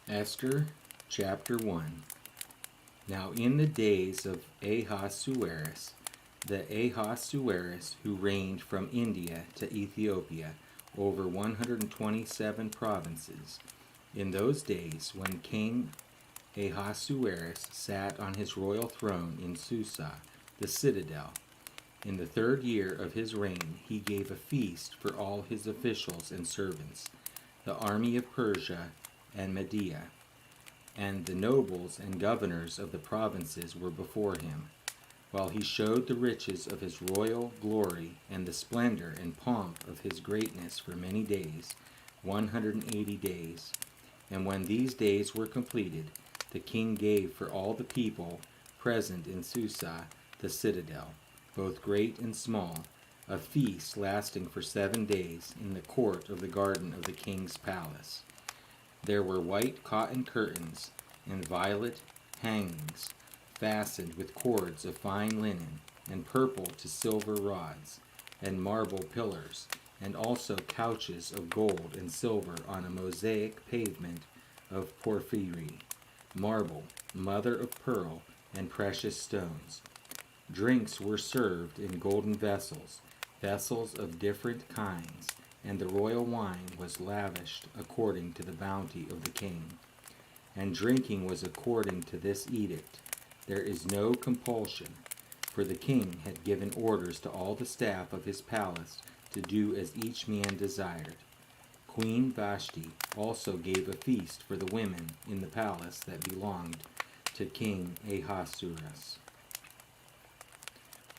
Esther chapter 1. Now in the days of Ahasuerus, the Ahasuerus who reigned from India to Ethiopia over 127 provinces, in those days when King Ahasuerus sat on his royal throne in Susa, the citadel, in the 3rd year of his reign, he gave a feast for all his officials and servants, the army of Persia and Media, and the nobles and governors of the provinces were before him, while he showed the riches of his royal glory and the splendor and pomp of his greatness for many days, 180 days. And when these days were completed, the king gave for all the people present in Susa, the citadel, both great and small, a feast lasting for 7 days in the court of the garden of the king's palace. There were white cotton curtains and violet hangings fastened with cords of fine linen and purple to silver rods, and marble pillars, and also couches of gold and silver on a mosaic pavement of porphyry, marble, mother of pearl, and precious stones. Drinks were served in golden vessels, vessels of different kinds, and the royal wine was lavished according to the bounty of the king. And drinking was according to this edict. There is no compulsion, for the king had given orders to all the staff of his palace to do as each man desired. Queen Vashti also gave a feast for the women in the palace that belonged to King Ahasuerus.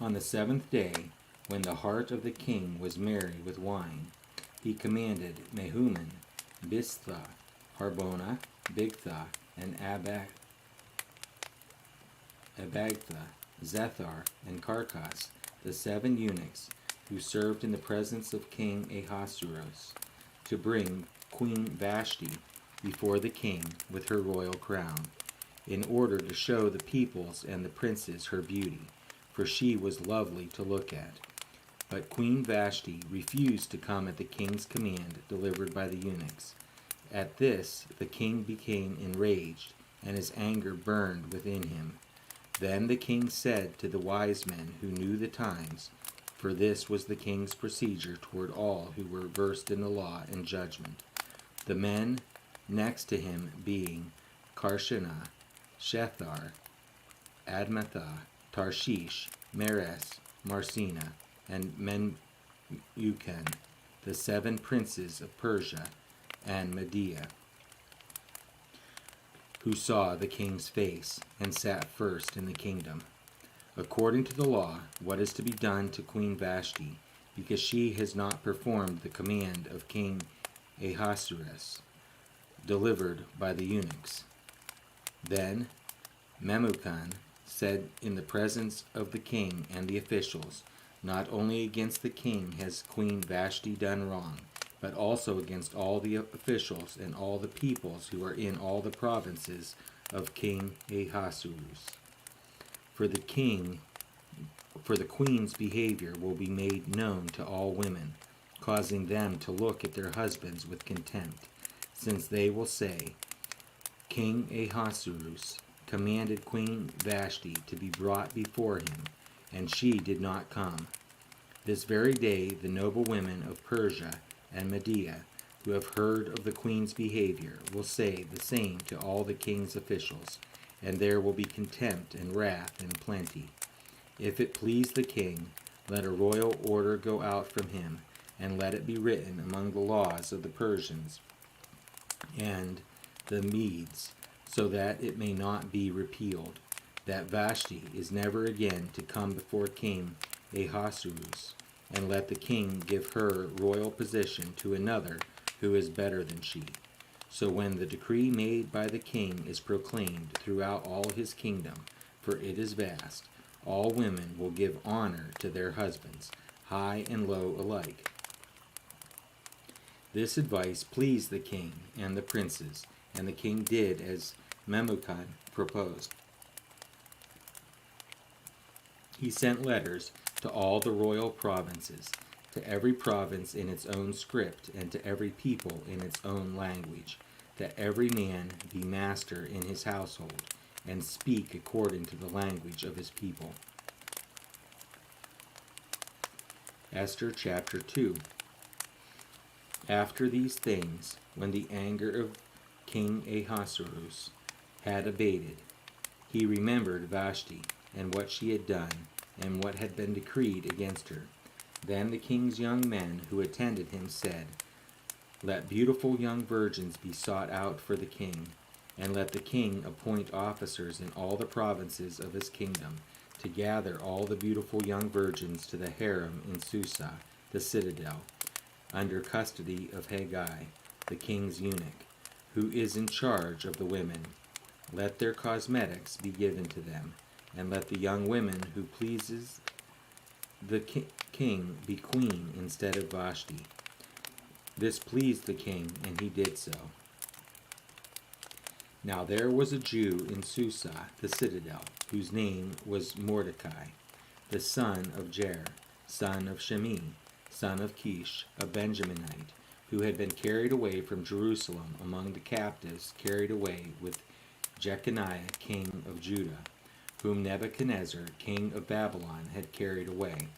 On the 7th day, when the heart of the king was merry with wine, he commanded Mehuman, Biztha, Harbona, Bigtha, and Abagtha, Zethar, and Carcas, the 7 eunuchs who served in the presence of King Ahasuerus, to bring Queen Vashti before the king with her royal crown, in order to show the peoples and the princes her beauty, for she was lovely to look at. But Queen Vashti refused to come at the king's command delivered by the eunuchs. At this the king became enraged, and his anger burned within him. Then the king said to the wise men who knew the times, for this was the king's procedure toward all who were versed in the law and judgment, the men next to him being Karshena, Shethar, Admatha, Tarshish, Meres, Marsena, and Memucan, the 7 princes of Persia and Media, who saw the king's face and sat first in the kingdom, according to the law, what is to be done to Queen Vashti, because she has not performed the command of King Ahasuerus, delivered by the eunuchs. Then Memucan said in the presence of the king and the officials, not only against the king has Queen Vashti done wrong, but also against all the officials and all the peoples who are in all the provinces of King Ahasuerus. For the queen's behavior will be made known to all women, causing them to look at their husbands with contempt, since they will say, King Ahasuerus commanded Queen Vashti to be brought before him, and she did not come. This very day the noble women of Persia and Media, who have heard of the queen's behavior, will say the same to all the king's officials, and there will be contempt and wrath in plenty. If it please the king, let a royal order go out from him, and let it be written among the laws of the Persians and the Medes, so that it may not be repealed, that Vashti is never again to come before King Ahasuerus, and let the king give her royal position to another who is better than she. So when the decree made by the king is proclaimed throughout all his kingdom, for it is vast, all women will give honor to their husbands, high and low alike. This advice pleased the king and the princes, and the king did as Memucan proposed. He sent letters to all the royal provinces, to every province in its own script, and to every people in its own language, that every man be master in his household, and speak according to the language of his people. Esther chapter 2. After these things, when the anger of King Ahasuerus had abated, he remembered Vashti, and what she had done, and what had been decreed against her. Then the king's young men who attended him said, Let beautiful young virgins be sought out for the king, and let the king appoint officers in all the provinces of his kingdom, to gather all the beautiful young virgins to the harem in Susa, the citadel, under custody of Haggai, the king's eunuch, who is in charge of the women. Let their cosmetics be given to them, and let the young women who pleases the king be queen instead of Vashti. This pleased the king, and he did so. Now there was a Jew in Susa, the citadel, whose name was Mordecai, the son of Jair, son of Shimei, son of Kish, a Benjaminite, who had been carried away from Jerusalem among the captives carried away with Jeconiah, king of Judah, whom Nebuchadnezzar, king of Babylon, had carried away.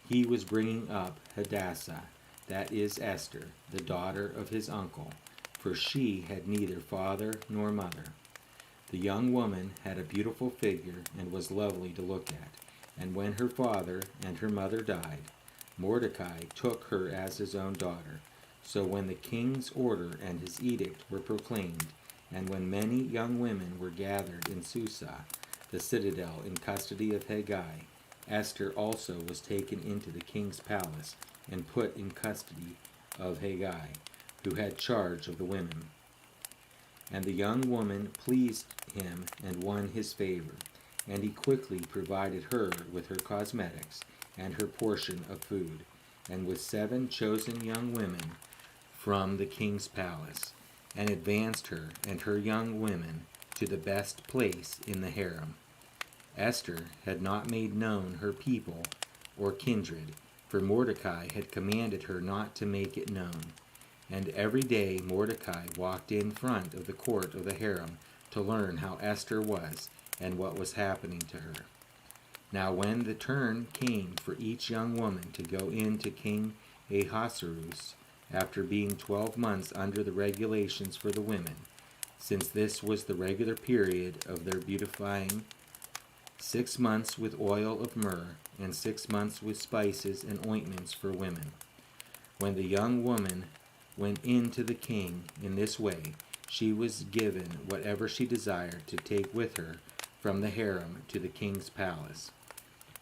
He was bringing up Hadassah, that is Esther, the daughter of his uncle, for she had neither father nor mother. The young woman had a beautiful figure and was lovely to look at, and when her father and her mother died, Mordecai took her as his own daughter. So when the king's order and his edict were proclaimed, and when many young women were gathered in Susa, the citadel, in custody of Haggai, Esther also was taken into the king's palace and put in custody of Haggai, who had charge of the women. And the young woman pleased him and won his favor, and he quickly provided her with her cosmetics and her portion of food, and with 7 chosen young women from the king's palace, and advanced her and her young women to the best place in the harem. Esther had not made known her people or kindred, for Mordecai had commanded her not to make it known. And every day Mordecai walked in front of the court of the harem to learn how Esther was and what was happening to her. Now when the turn came for each young woman to go in to King Ahasuerus, after being 12 months under the regulations for the women, since this was the regular period of their beautifying, 6 months with oil of myrrh, and 6 months with spices and ointments for women. When the young woman went in to the king in this way, she was given whatever she desired to take with her from the harem to the king's palace.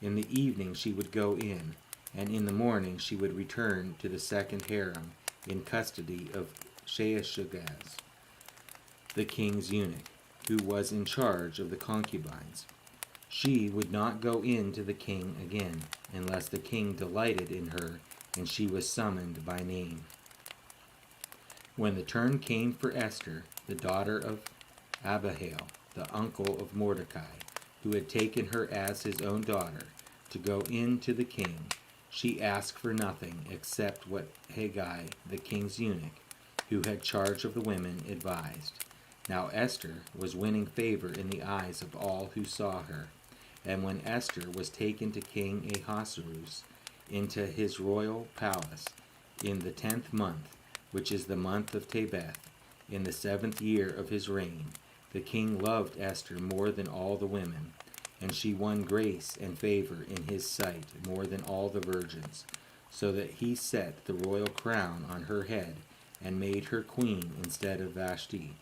In the evening she would go in, and in the morning she would return to the second harem in custody of Shaashgaz, the king's eunuch, who was in charge of the concubines. She would not go in to the king again, unless the king delighted in her, and she was summoned by name. When the turn came for Esther, the daughter of Abihail, the uncle of Mordecai, who had taken her as his own daughter, to go in to the king, she asked for nothing except what Haggai, the king's eunuch, who had charge of the women, advised. Now Esther was winning favor in the eyes of all who saw her. And when Esther was taken to King Ahasuerus into his royal palace in the 10th month, which is the month of Tebeth, in the 7th year of his reign, the king loved Esther more than all the women, and she won grace and favor in his sight more than all the virgins, so that he set the royal crown on her head and made her queen instead of Vashti.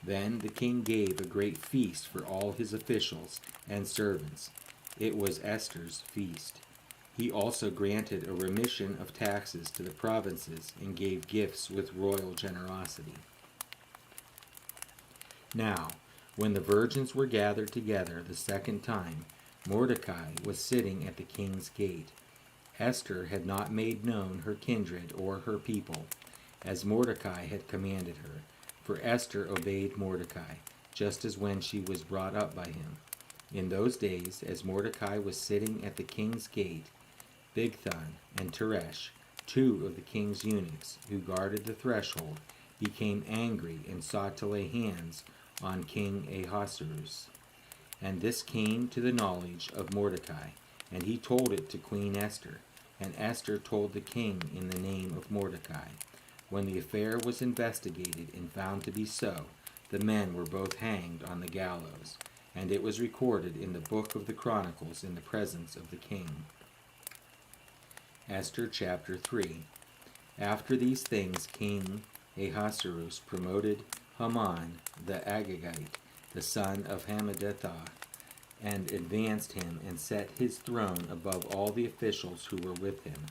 Then the king gave a great feast for all his officials and servants. It was Esther's feast. He also granted a remission of taxes to the provinces and gave gifts with royal generosity. Now, when the virgins were gathered together the second time, Mordecai was sitting at the king's gate. Esther had not made known her kindred or her people, as Mordecai had commanded her. For Esther obeyed Mordecai, just as when she was brought up by him. In those days, as Mordecai was sitting at the king's gate, Bigthan and Teresh, 2 of the king's eunuchs who guarded the threshold, became angry and sought to lay hands on King Ahasuerus. And this came to the knowledge of Mordecai, and he told it to Queen Esther. And Esther told the king in the name of Mordecai. When the affair was investigated and found to be so, the men were both hanged on the gallows, and it was recorded in the book of the Chronicles in the presence of the king. Esther chapter 3. After these things, King Ahasuerus promoted Haman the Agagite, the son of Hammedatha, and advanced him and set his throne above all the officials who were with him.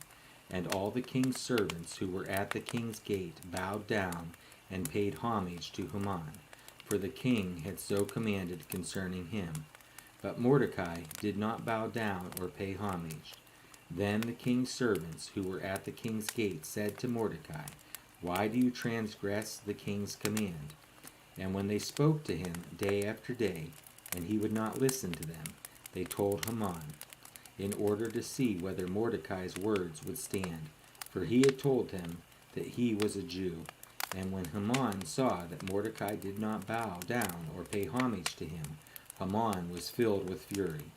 And all the king's servants who were at the king's gate bowed down and paid homage to Haman, for the king had so commanded concerning him. But Mordecai did not bow down or pay homage. Then the king's servants who were at the king's gate said to Mordecai, "Why do you transgress the king's command?" And when they spoke to him day after day, and he would not listen to them, they told Haman, in order to see whether Mordecai's words would stand, for he had told him that he was a Jew. And when Haman saw that Mordecai did not bow down or pay homage to him, Haman was filled with fury.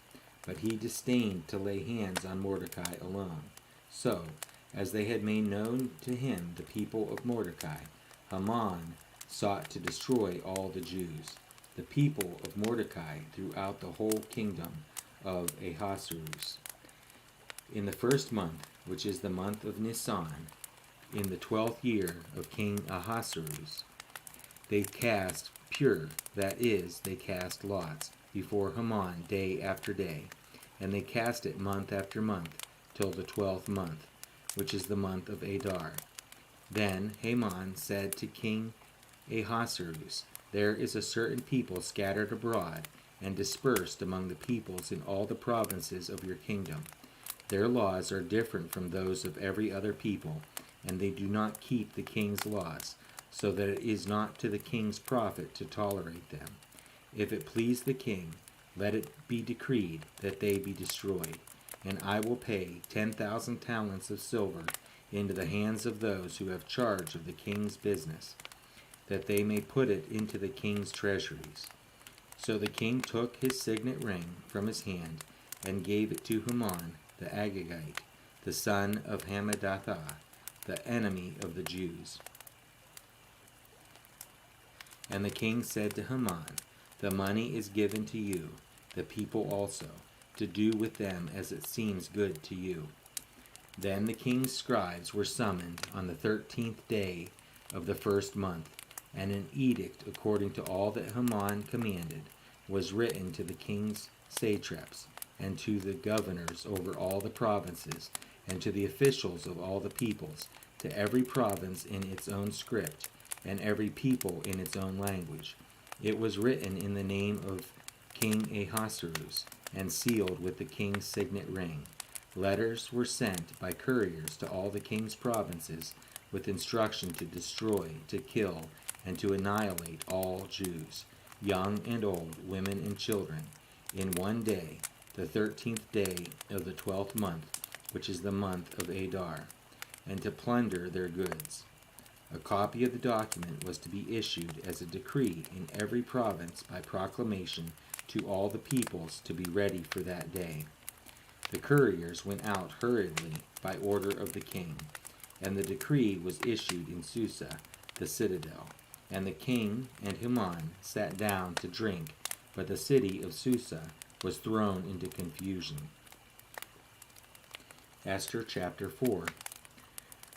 But he disdained to lay hands on Mordecai alone. So, as they had made known to him the people of Mordecai, Haman sought to destroy all the Jews, the people of Mordecai throughout the whole kingdom of Ahasuerus. In the first month, which is the month of Nisan, in the 12th year of King Ahasuerus, they cast pur, that is, they cast lots, before Haman day after day, and they cast it month after month, till the 12th month, which is the month of Adar. Then Haman said to King Ahasuerus, "There is a certain people scattered abroad and dispersed among the peoples in all the provinces of your kingdom. Their laws are different from those of every other people, and they do not keep the king's laws, so that it is not to the king's profit to tolerate them. If it please the king, let it be decreed that they be destroyed, and I will pay 10,000 talents of silver into the hands of those who have charge of the king's business, that they may put it into the king's treasuries." So the king took his signet ring from his hand and gave it to Haman the Agagite, the son of Hammedatha, the enemy of the Jews. And the king said to Haman, "The money is given to you, the people also, to do with them as it seems good to you." Then the king's scribes were summoned on the 13th day of the first month, and an edict according to all that Haman commanded was written to the king's satraps, and to the governors over all the provinces, and to the officials of all the peoples, to every province in its own script, and every people in its own language. It was written in the name of King Ahasuerus, and sealed with the king's signet ring. Letters were sent by couriers to all the king's provinces, with instruction to destroy, to kill, and to annihilate all Jews, young and old, women and children, in one day, the 13th day of the 12th month, which is the month of Adar, and to plunder their goods. A copy of the document was to be issued as a decree in every province by proclamation to all the peoples to be ready for that day. The couriers went out hurriedly by order of the king, and the decree was issued in Susa, the citadel. And the king and Haman sat down to drink, but the city of Susa was thrown into confusion. Esther chapter 4.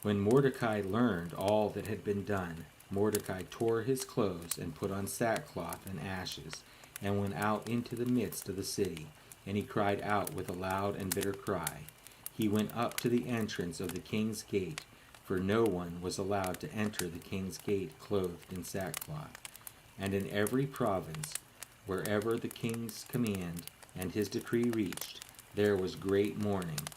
When Mordecai learned all that had been done, Mordecai tore his clothes and put on sackcloth and ashes, and went out into the midst of the city, and he cried out with a loud and bitter cry. He went up to the entrance of the king's gate, for no one was allowed to enter the king's gate clothed in sackcloth. And in every province, wherever the king's command and his decree reached, there was great mourning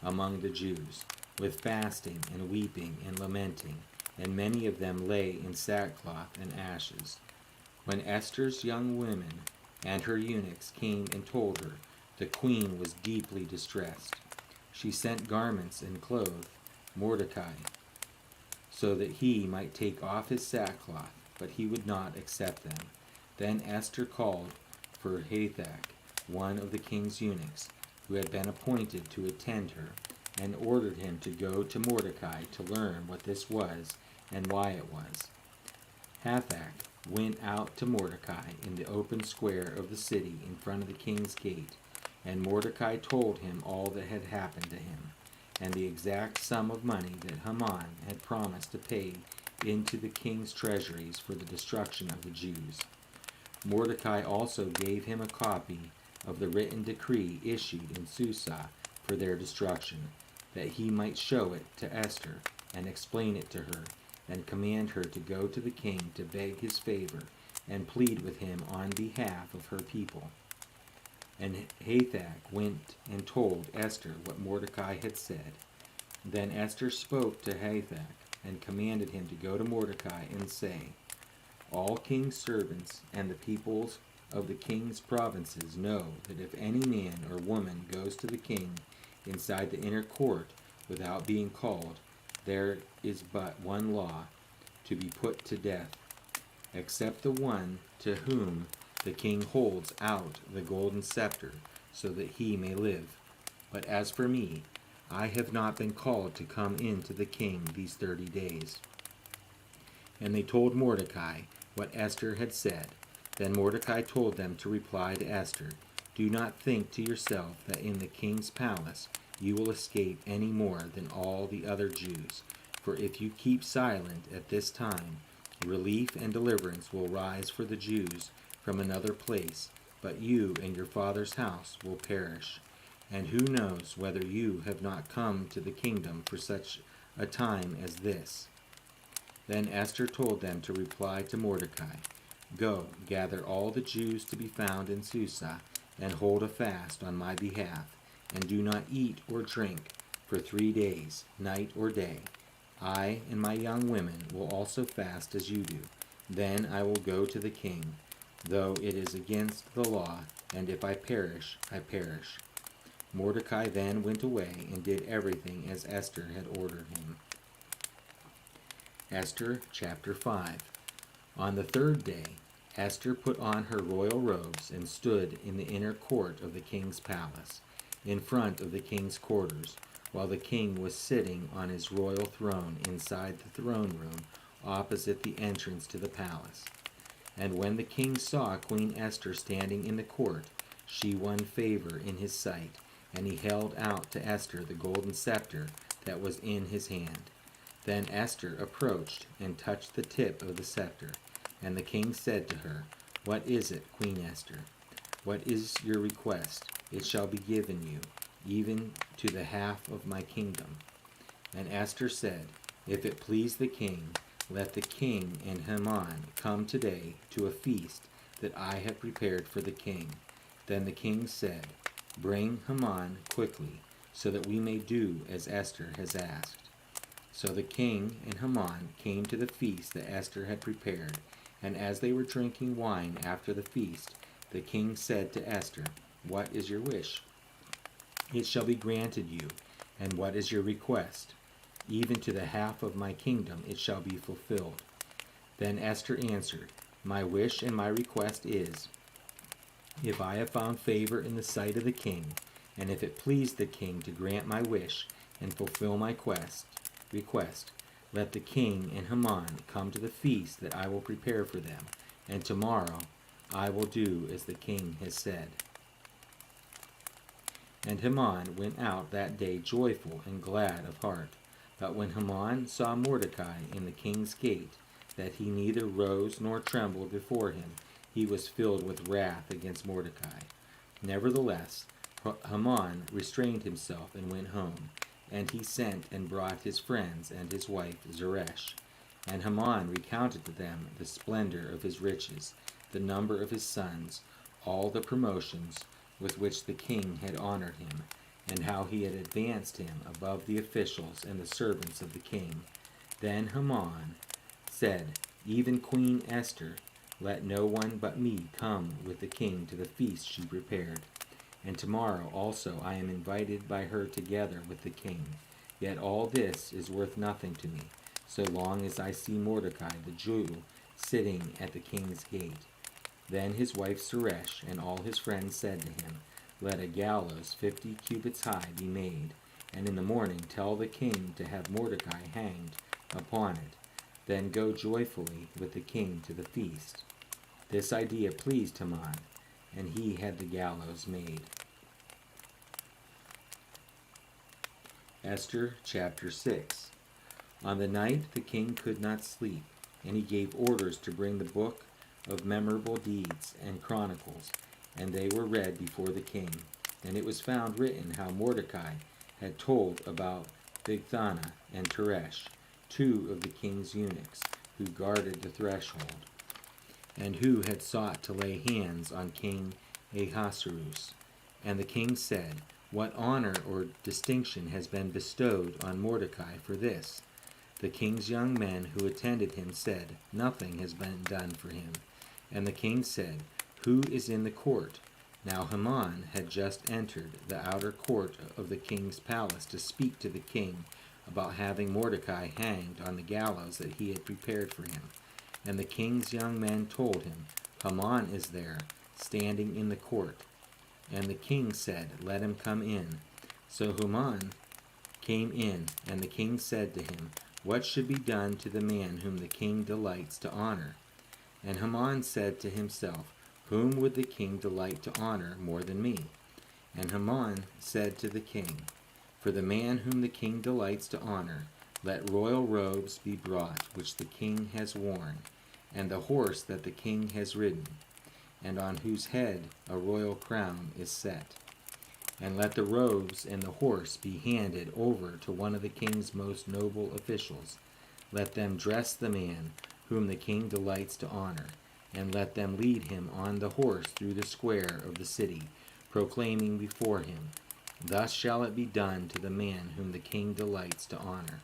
among the Jews, with fasting and weeping and lamenting, and many of them lay in sackcloth and ashes. When Esther's young women and her eunuchs came and told her, the queen was deeply distressed. She sent garments and clothed Mordecai, so that he might take off his sackcloth, but he would not accept them. Then Esther called for Hathach, one of the king's eunuchs, who had been appointed to attend her, and ordered him to go to Mordecai to learn what this was and why it was. Hathach went out to Mordecai in the open square of the city in front of the king's gate, and Mordecai told him all that had happened to him, and the exact sum of money that Haman had promised to pay into the king's treasuries for the destruction of the Jews. Mordecai also gave him a copy of the written decree issued in Susa for their destruction, that he might show it to Esther and explain it to her, and command her to go to the king to beg his favor and plead with him on behalf of her people. And Hathach went and told Esther what Mordecai had said. Then Esther spoke to Hathach and commanded him to go to Mordecai and say, "All king's servants and the peoples of the king's provinces know that if any man or woman goes to the king inside the inner court without being called, there is but one law, to be put to death, except the one to whom the king holds out the golden scepter, so that he may live. But as for me, I have not been called to come in to the king these 30 days. And they told Mordecai what Esther had said. Then Mordecai told them to reply to Esther, "Do not think to yourself that in the king's palace you will escape any more than all the other Jews. For if you keep silent at this time, relief and deliverance will rise for the Jews from another place, but you and your father's house will perish. And who knows whether you have not come to the kingdom for such a time as this?" Then Esther told them to reply to Mordecai, "Go, gather all the Jews to be found in Susa, and hold a fast on my behalf, and do not eat or drink for 3 days, night or day. I and my young women will also fast as you do. Then I will go to the king, though it is against the law, and if I perish, I perish." Mordecai then went away and did everything as Esther had ordered him. Esther chapter 5. On the 3rd day, Esther put on her royal robes and stood in the inner court of the king's palace, in front of the king's quarters, while the king was sitting on his royal throne inside the throne room opposite the entrance to the palace. And when the king saw Queen Esther standing in the court, she won favor in his sight, and he held out to Esther the golden scepter that was in his hand. Then Esther approached and touched the tip of the scepter, and the king said to her, "What is it, Queen Esther? What is your request? It shall be given you, even to the half of my kingdom." And Esther said, "If it please the king, let the king and Haman come today to a feast that I have prepared for the king." Then the king said, "Bring Haman quickly, so that we may do as Esther has asked." So the king and Haman came to the feast that Esther had prepared, and as they were drinking wine after the feast, the king said to Esther, "What is your wish?" "It shall be granted you." "And what is your request?" "Even to the half of my kingdom it shall be fulfilled." Then Esther answered, "My wish and my request is, if I have found favor in the sight of the king, and if it please the king to grant my wish and fulfill my request, let the king and Haman come to the feast that I will prepare for them, and tomorrow I will do as the king has said." And Haman went out that day joyful and glad of heart. But when Haman saw Mordecai in the king's gate, that he neither rose nor trembled before him, he was filled with wrath against Mordecai. Nevertheless, Haman restrained himself and went home, and he sent and brought his friends and his wife Zeresh. And Haman recounted to them the splendor of his riches, the number of his sons, all the promotions with which the king had honored him, and how he had advanced him above the officials and the servants of the king. Then Haman said, "Even Queen Esther, let no one but me come with the king to the feast she prepared. And tomorrow also I am invited by her together with the king. Yet all this is worth nothing to me, so long as I see Mordecai the Jew sitting at the king's gate. Then his wife Zeresh and all his friends said to him, Let a gallows 50 cubits high be made, and in the morning tell the king to have Mordecai hanged upon it. Then go joyfully with the king to the feast. This idea pleased Haman, and he had the gallows made. Esther chapter 6. On the night the king could not sleep, and he gave orders to bring the book of memorable deeds and chronicles, and they were read before the king. And it was found written how Mordecai had told about Bigthana and Teresh, 2 of the king's eunuchs, who guarded the threshold, and who had sought to lay hands on King Ahasuerus. And the king said, What honor or distinction has been bestowed on Mordecai for this? The king's young men who attended him said, Nothing has been done for him. And the king said, Who is in the court? Now Haman had just entered the outer court of the king's palace to speak to the king about having Mordecai hanged on the gallows that he had prepared for him. And the king's young men told him, Haman is there, standing in the court. And the king said, Let him come in. So Haman came in, and the king said to him, What should be done to the man whom the king delights to honor? And Haman said to himself, Whom would the king delight to honor more than me? And Haman said to the king, For the man whom the king delights to honor, let royal robes be brought, which the king has worn, and the horse that the king has ridden, and on whose head a royal crown is set. And let the robes and the horse be handed over to one of the king's most noble officials. Let them dress the man whom the king delights to honor, and let them lead him on the horse through the square of the city, proclaiming before him, Thus shall it be done to the man whom the king delights to honor.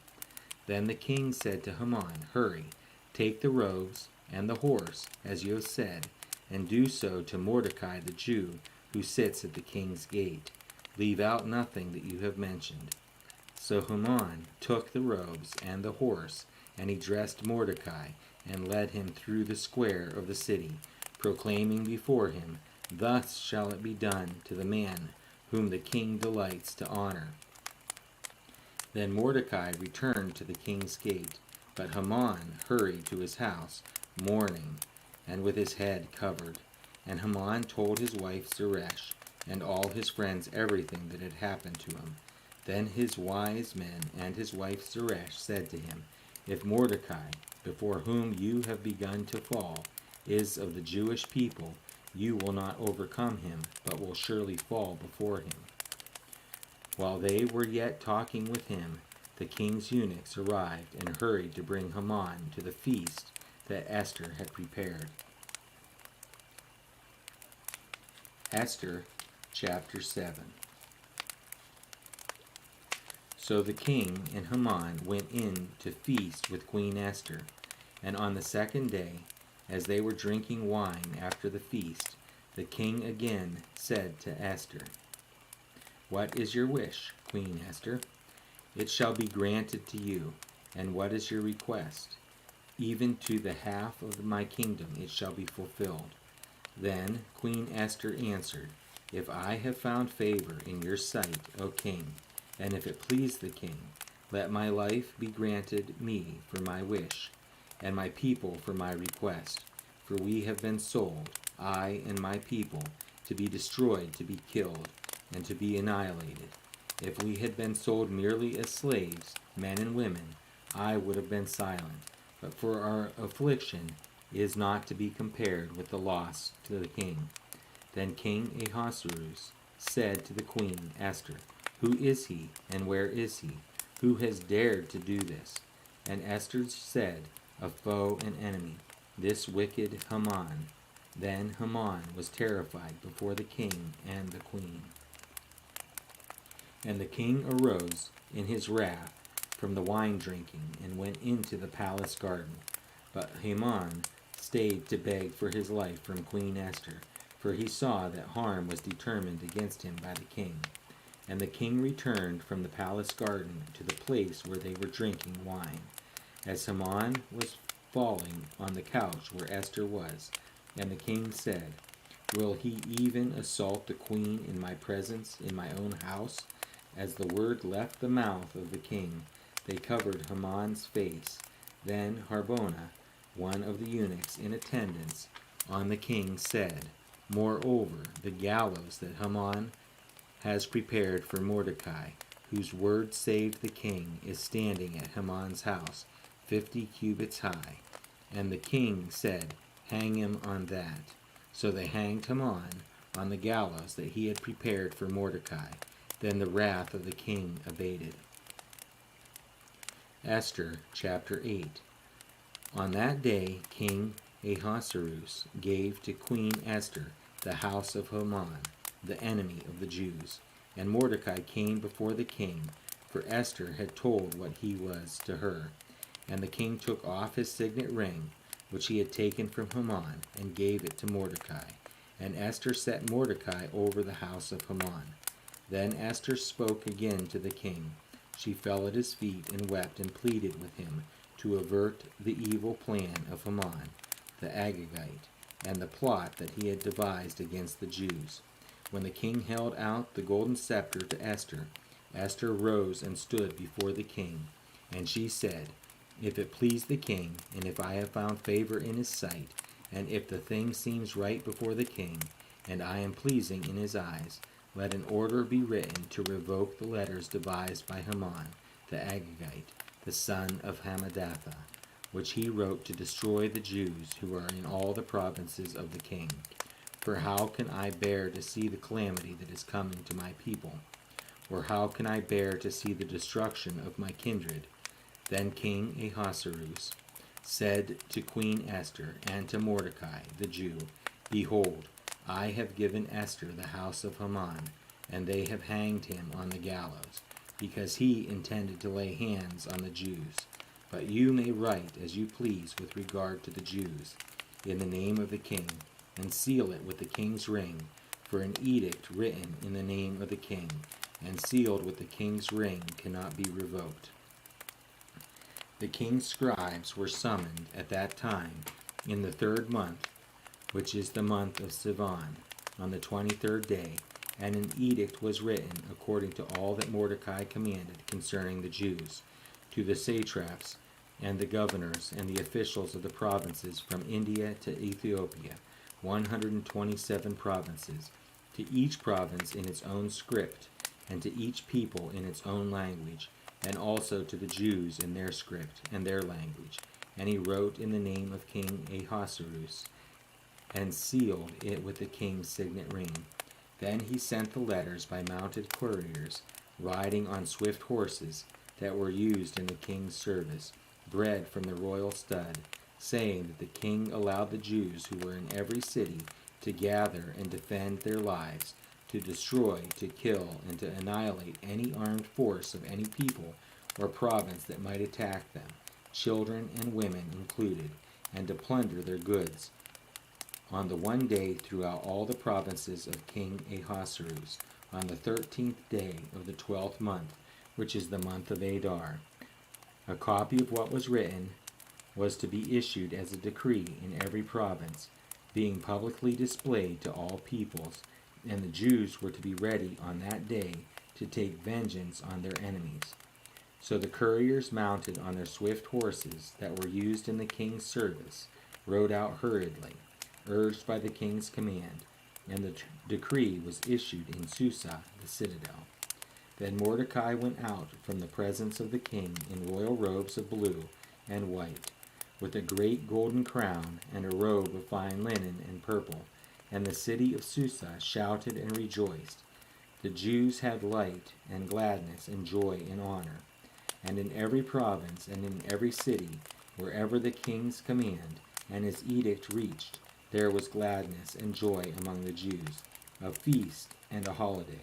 Then the king said to Haman, Hurry, take the robes and the horse, as you have said, and do so to Mordecai the Jew, who sits at the king's gate. Leave out nothing that you have mentioned. So Haman took the robes and the horse, and he dressed Mordecai, and led him through the square of the city, proclaiming before him, Thus shall it be done to the man whom the king delights to honor. Then Mordecai returned to the king's gate, but Haman hurried to his house, mourning, and with his head covered. And Haman told his wife Zeresh and all his friends everything that had happened to him. Then his wise men and his wife Zeresh said to him, If Mordecai, before whom you have begun to fall, is of the Jewish people, you will not overcome him, but will surely fall before him. While they were yet talking with him, the king's eunuchs arrived and hurried to bring Haman to the feast that Esther had prepared. Esther chapter 7. So the king and Haman went in to feast with Queen Esther, and on the second day, as they were drinking wine after the feast, the king again said to Esther, What is your wish, Queen Esther? It shall be granted to you. And what is your request? Even to the half of my kingdom it shall be fulfilled. Then Queen Esther answered, If I have found favor in your sight, O king, and if it please the king, let my life be granted me for my wish, and my people for my request. For we have been sold, I and my people, to be destroyed, to be killed, and to be annihilated. If we had been sold merely as slaves, men and women, I would have been silent. But for our affliction is not to be compared with the loss to the king. Then King Ahasuerus said to the queen Esther, Who is he, and where is he? Who has dared to do this? And Esther said, A foe and enemy, this wicked Haman. Then Haman was terrified before the king and the queen. And the king arose in his wrath from the wine drinking, and went into the palace garden. But Haman stayed to beg for his life from Queen Esther, for he saw that harm was determined against him by the king. And the king returned from the palace garden to the place where they were drinking wine. as Haman was falling on the couch where Esther was. And the king said, "Will he even assault the queen in my presence, in my own house?" As the word left the mouth of the king, they covered Haman's face. Then Harbona, one of the eunuchs in attendance on the king, said, "Moreover, the gallows that Haman has prepared for Mordecai, whose word saved the king, is standing at Haman's house, 50 cubits high." And the king said, "Hang him on that." So they hanged Haman on the gallows that he had prepared for Mordecai. Then the wrath of the king abated. Esther chapter 8. On that day King Ahasuerus gave to Queen Esther the house of Haman, the enemy of the Jews. And Mordecai came before the king, for Esther had told what he was to her. And the king took off his signet ring, which he had taken from Haman, and gave it to Mordecai. And Esther set Mordecai over the house of Haman. Then Esther spoke again to the king. She fell at his feet and wept and pleaded with him to avert the evil plan of Haman, the Agagite, and the plot that he had devised against the Jews. When the king held out the golden scepter to Esther, Esther rose and stood before the king. And she said, "If it please the king, and if I have found favor in his sight, and if the thing seems right before the king, and I am pleasing in his eyes, let an order be written to revoke the letters devised by Haman, the Agagite, the son of Hammedatha, which he wrote to destroy the Jews who are in all the provinces of the king. For how can I bear to see the calamity that is coming to my people? Or how can I bear to see the destruction of my kindred?" Then King Ahasuerus said to Queen Esther and to Mordecai the Jew, "Behold, I have given Esther the house of Haman, and they have hanged him on the gallows, because he intended to lay hands on the Jews. But you may write as you please with regard to the Jews, in the name of the king, and seal it with the king's ring, for an edict written in the name of the king, and sealed with the king's ring, cannot be revoked." The king's scribes were summoned at that time in the 3rd month, which is the month of Sivan, on the 23rd day, and an edict was written according to all that Mordecai commanded concerning the Jews, to the satraps and the governors and the officials of the provinces from India to Ethiopia, 127 provinces, to each province in its own script, and to each people in its own language, and also to the Jews in their script and their language. And he wrote in the name of King Ahasuerus, and sealed it with the king's signet ring. Then he sent the letters by mounted couriers, riding on swift horses that were used in the king's service, bred from the royal stud, saying that the king allowed the Jews who were in every city to gather and defend their lives, to destroy, to kill, and to annihilate any armed force of any people or province that might attack them, children and women included, and to plunder their goods, on the one day throughout all the provinces of King Ahasuerus, on the 13th day of the 12th month, which is the month of Adar. A copy of what was written was to be issued as a decree in every province, being publicly displayed to all peoples, and the Jews were to be ready on that day to take vengeance on their enemies. So the couriers, mounted on their swift horses that were used in the king's service, rode out hurriedly, urged by the king's command, and the decree was issued in Susa, the citadel. Then Mordecai went out from the presence of the king in royal robes of blue and white, with a great golden crown and a robe of fine linen and purple, and the city of Susa shouted and rejoiced. The Jews had light and gladness and joy and honor. And in every province and in every city, wherever the king's command and his edict reached, there was gladness and joy among the Jews, a feast and a holiday.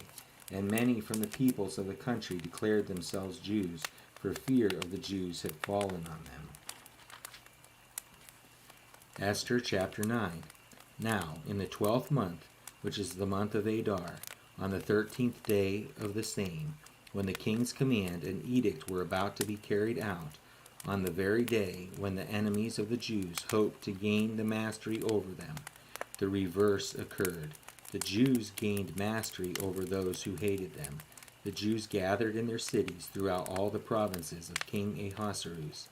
And many from the peoples of the country declared themselves Jews, for fear of the Jews had fallen on them. Esther chapter 9. Now, in the 12th month, which is the month of Adar, on the 13th day of the same, when the king's command and edict were about to be carried out, on the very day when the enemies of the Jews hoped to gain the mastery over them, the reverse occurred. The Jews gained mastery over those who hated them. The Jews gathered in their cities throughout all the provinces of King Ahasuerus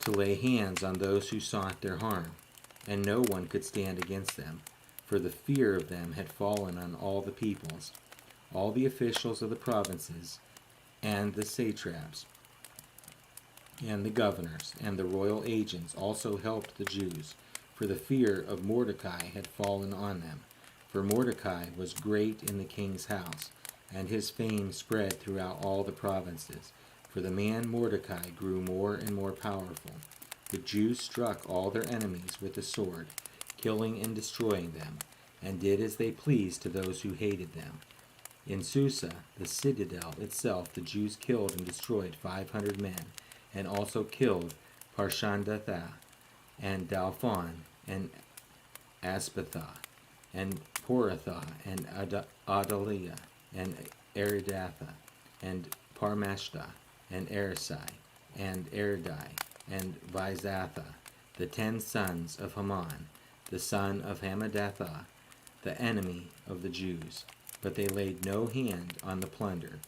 to lay hands on those who sought their harm, and no one could stand against them, for the fear of them had fallen on all the peoples. All the officials of the provinces, and the satraps, and the governors, and the royal agents also helped the Jews, for the fear of Mordecai had fallen on them. For Mordecai was great in the king's house, and his fame spread throughout all the provinces. For the man Mordecai grew more and more powerful. The Jews struck all their enemies with the sword, killing and destroying them, and did as they pleased to those who hated them. In Susa, the citadel itself, the Jews killed and destroyed 500 men, and also killed Parshandatha, and Dalphon, and Aspatha, and Poratha, and Adaliah, and Aridatha, and Parmashta, and Erisai, and Eridai, and Vizatha, the 10 sons of Haman, the son of Hammedatha, the enemy of the Jews. But they laid no hand on the plunder.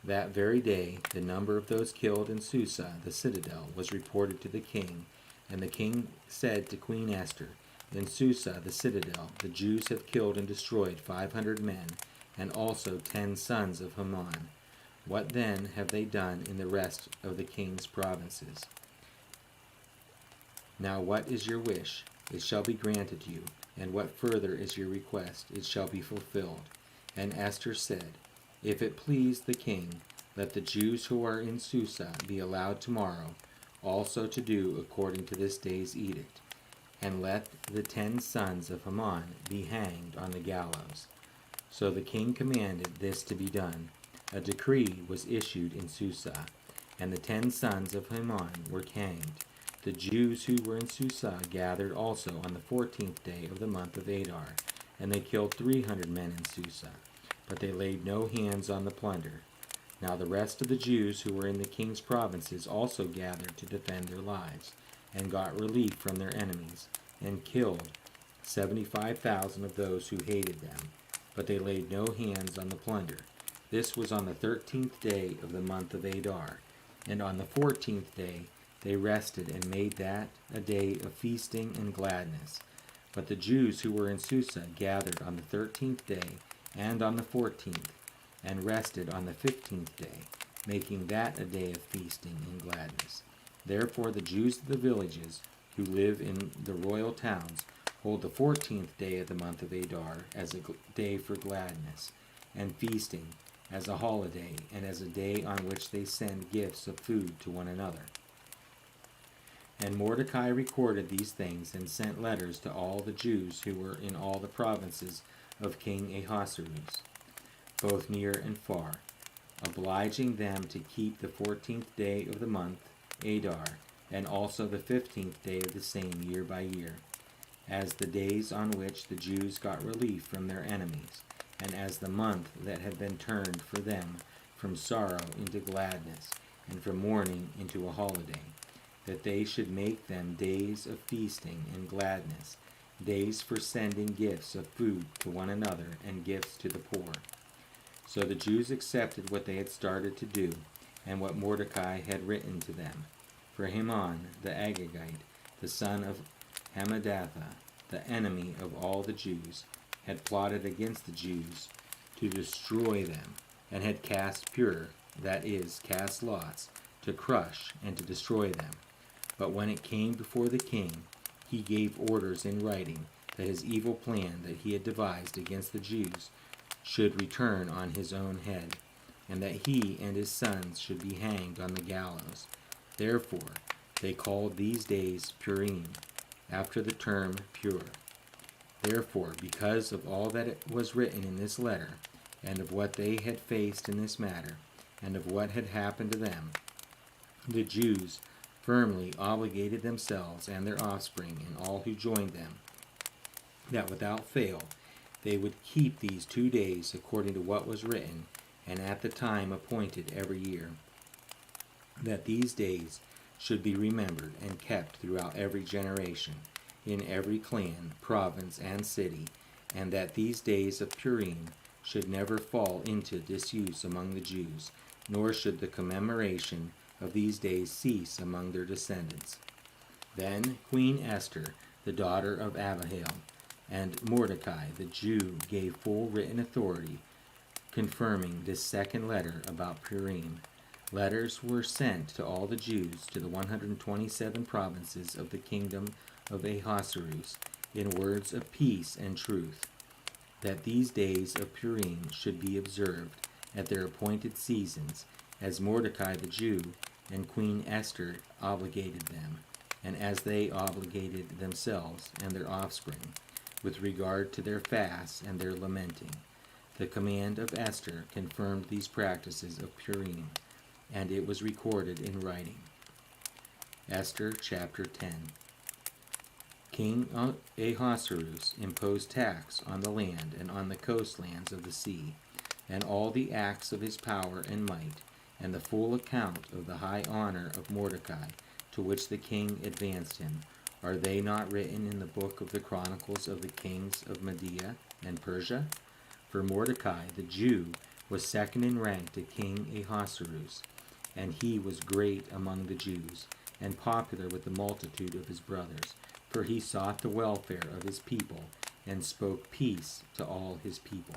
That very day the number of those killed in Susa, the citadel, was reported to the king, and the king said to Queen Esther, in Susa, the citadel, the Jews have killed and destroyed 500 men, and also 10 sons of Haman. What then have they done in the rest of the king's provinces? Now what is your wish? It shall be granted you. And what further is your request? It shall be fulfilled. And Esther said, If it please the king, let the Jews who are in Susa be allowed tomorrow also to do according to this day's edict, and let the 10 sons of Haman be hanged on the gallows. So the king commanded this to be done. A decree was issued in Susa, and the 10 sons of Haman were hanged. The Jews who were in Susa gathered also on the 14th day of the month of Adar, and they killed 300 men in Susa, but they laid no hands on the plunder. Now the rest of the Jews who were in the king's provinces also gathered to defend their lives, and got relief from their enemies, and killed 75,000 of those who hated them, but they laid no hands on the plunder. This was on the 13th day of the month of Adar, and on the 14th day they rested and made that a day of feasting and gladness. But the Jews who were in Susa gathered on the 13th day and on the 14th, and rested on the 15th day, making that a day of feasting and gladness. Therefore the Jews of the villages who live in the royal towns hold the 14th day of the month of Adar as a day for gladness and feasting, as a holiday, and as a day on which they send gifts of food to one another. And Mordecai recorded these things and sent letters to all the Jews who were in all the provinces of King Ahasuerus, both near and far, obliging them to keep the 14th day of the month Adar, and also the 15th day of the same year by year, as the days on which the Jews got relief from their enemies, and as the month that had been turned for them from sorrow into gladness, and from mourning into a holiday, that they should make them days of feasting and gladness, days for sending gifts of food to one another and gifts to the poor. So the Jews accepted what they had started to do, and what Mordecai had written to them. For Haman the Agagite, the son of Hammedatha, the enemy of all the Jews, had plotted against the Jews to destroy them, and had cast pur, that is, cast lots, to crush and to destroy them. But when it came before the king, he gave orders in writing that his evil plan that he had devised against the Jews should return on his own head, and that he and his sons should be hanged on the gallows. Therefore they called these days Purim, after the term pure. Therefore, because of all that was written in this letter, and of what they had faced in this matter, and of what had happened to them, the Jews firmly obligated themselves and their offspring and all who joined them, that without fail they would keep these 2 days according to what was written, and at the time appointed every year. that these days should be remembered and kept throughout every generation, in every clan, province, and city, and that these days of Purim should never fall into disuse among the Jews, nor should the commemoration of these days cease among their descendants. Then Queen Esther, the daughter of Abihail, and Mordecai the Jew gave full written authority, confirming this second letter about Purim. Letters were sent to all the Jews to the 127 provinces of the kingdom of Ahasuerus in words of peace and truth, that these days of Purim should be observed at their appointed seasons, as Mordecai the Jew and Queen Esther obligated them, and as they obligated themselves and their offspring, with regard to their fasts and their lamenting. The command of Esther confirmed these practices of Purim, and it was recorded in writing. Esther chapter 10. King Ahasuerus imposed tax on the land and on the coastlands of the sea, and all the acts of his power and might, and the full account of the high honor of Mordecai, to which the king advanced him, are they not written in the book of the chronicles of the kings of Media and Persia? For Mordecai the Jew was second in rank to King Ahasuerus, and he was great among the Jews, and popular with the multitude of his brothers, for he sought the welfare of his people, and spoke peace to all his people.